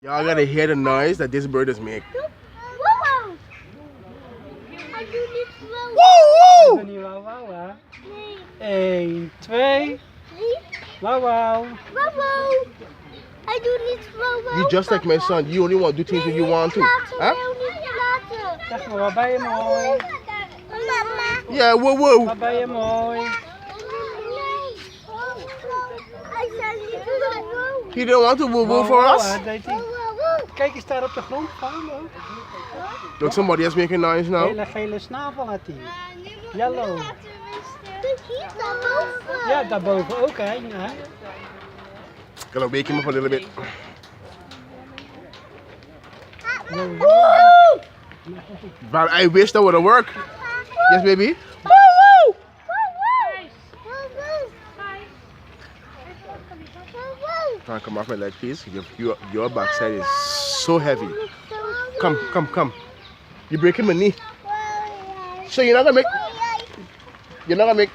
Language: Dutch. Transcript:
Y'all gotta hear the noise that this bird is making. Wow. Hij doet niet wow. Woo Is er niet wauw wauw, hè? Nee. 1, 2. 3. Wauw wauw. Wow. Hij doet niet wow. You just like my son. You only want to do things when you want to. Huh? Zeg maar, wat ben je mooi. Mama. Yeah, whoa, whoa. Wat ben je mooi. Hij zei niet wow. He didn't want to woo woo for Wauw, us. hè, deed hij. Kijk eens daar op de grond gaan ook. Look, somebody else making noise now. Hele gele snavel had hij. Yellow. Hier daarboven. Ja, daarboven ook, hè. Ja. Gonna wake him up a little bit. But I wish that would have worked. Yes, baby. Woo woo. Try to come off my leg, please. Your backside is so heavy. Come, come, come. You're breaking my knee. So you're not gonna make. You're not gonna make.